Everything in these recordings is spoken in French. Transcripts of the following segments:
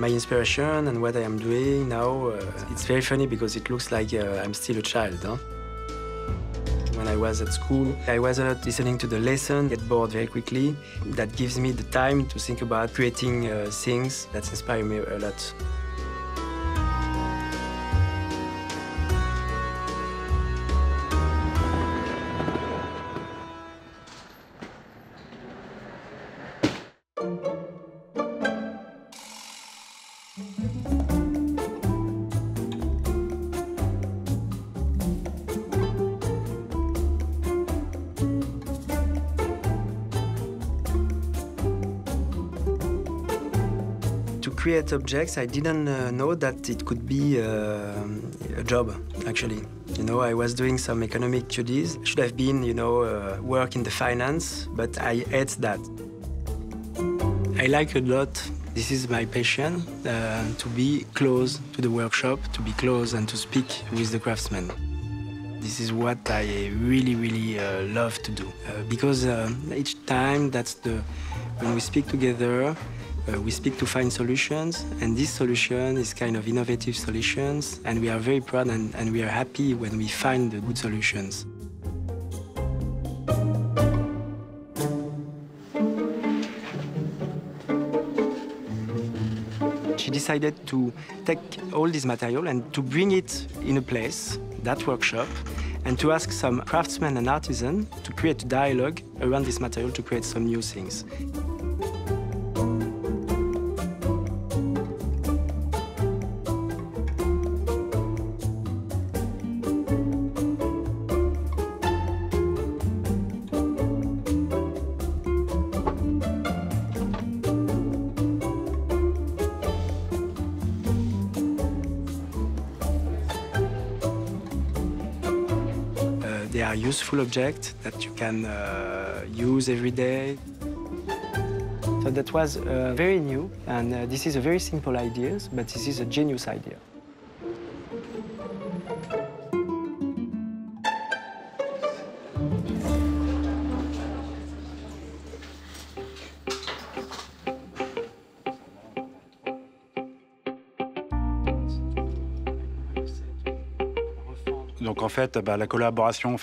my inspiration and what I am doing now. It's very funny because it looks like I'm still a child. Huh? When I was at school, I was listening to the lesson, get bored very quickly. That gives me the time to think about creating things that inspire me a lot. To create objects, I didn't know that it could be a job, actually. You know, I was doing some economic studies. Should have been, you know, work in the finance, but I hate that. I like a lot, this is my passion, to be close to the workshop, to be close and to speak with the craftsmen. This is what I really, really love to do. Because each time, when we speak together, we speak to find solutions, and this solution is kind of innovative solutions, and we are very proud and we are happy when we find the good solutions. She decided to take all this material and to bring it in a place, that workshop, and to ask some craftsmen and artisans to create a dialogue around this material to create some new things. They are useful objects that you can use every day. So that was very new, and this is a very simple idea, but this is a genius idea. Donc en fait, la collaboration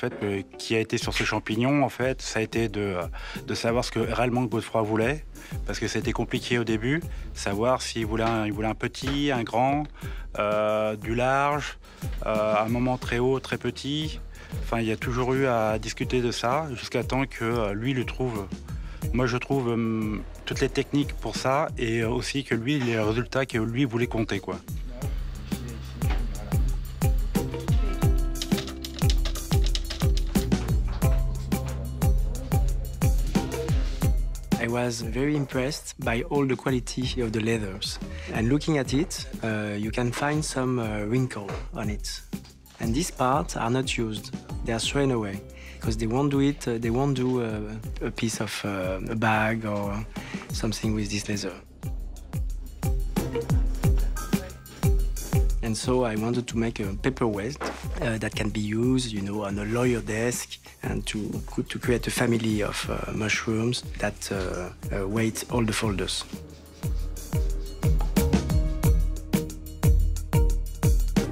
qui a été sur ce champignon, en fait, ça a été de savoir ce que réellement Godefroy voulait, parce que c'était compliqué au début, savoir s'il voulait un petit, un grand, du large, un moment très haut, très petit. Enfin, il y a toujours eu à discuter de ça, jusqu'à temps que lui le trouve. Moi, je trouve toutes les techniques pour ça, et aussi que lui, les résultats que lui voulait compter, quoi. I was very impressed by all the quality of the leathers. And looking at it, you can find some wrinkle on it. And these parts are not used. They are thrown away because they won't do it. They won't do a piece of a bag or something with this leather. And so I wanted to make a paperweight that can be used, you know, on a lawyer desk, and to create a family of mushrooms that weight all the folders.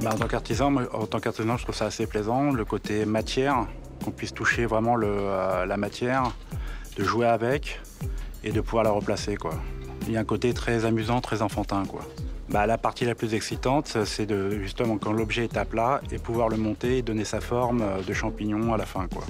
En tant qu'artisan, je trouve ça assez plaisant, le côté matière, qu'on puisse toucher vraiment la matière, de jouer avec et de pouvoir la replacer, quoi. Il y a un côté très amusant, très enfantin, quoi. La partie la plus excitante, c'est justement quand l'objet est à plat et pouvoir le monter et donner sa forme de champignon à la fin, quoi.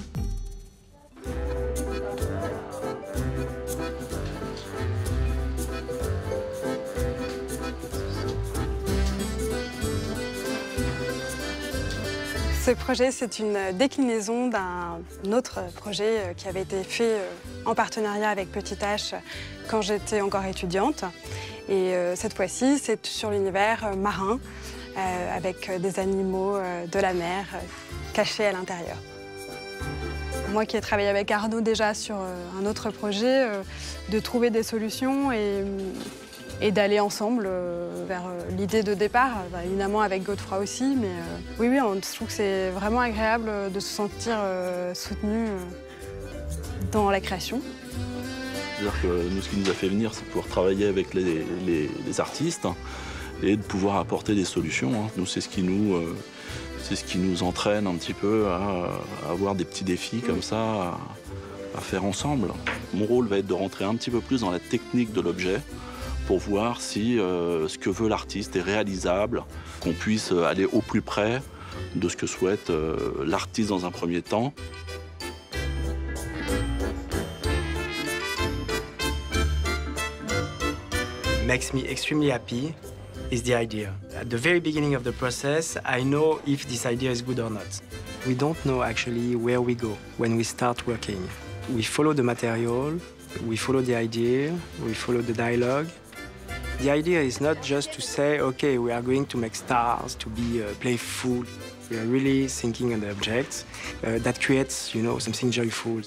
Ce projet, c'est une déclinaison d'un autre projet qui avait été fait en partenariat avec Petit H quand j'étais encore étudiante. Et cette fois-ci, c'est sur l'univers marin, avec des animaux de la mer cachés à l'intérieur. Moi qui ai travaillé avec Arnaud déjà sur un autre projet, de trouver des solutions et d'aller ensemble vers l'idée de départ, évidemment avec Godefroy aussi, mais oui, je trouve que c'est vraiment agréable de se sentir soutenu dans la création. C'est-à-dire que nous, ce qui nous a fait venir, c'est de pouvoir travailler avec les artistes et de pouvoir apporter des solutions. Nous, c'est ce qui nous entraîne un petit peu à avoir des petits défis comme ça à faire ensemble. Mon rôle va être de rentrer un petit peu plus dans la technique de l'objet pour voir si ce que veut l'artiste est réalisable, qu'on puisse aller au plus près de ce que souhaite l'artiste dans un premier temps. Makes me extremely happy is the idea. At the very beginning of the process, I know if this idea is good or not. We don't know actually where we go when we start working. We follow the material, we follow the idea, we follow the dialogue. The idea is not just to say, okay, we are going to make stars, to be playful. We are really thinking on the objects that creates, you know, something joyful.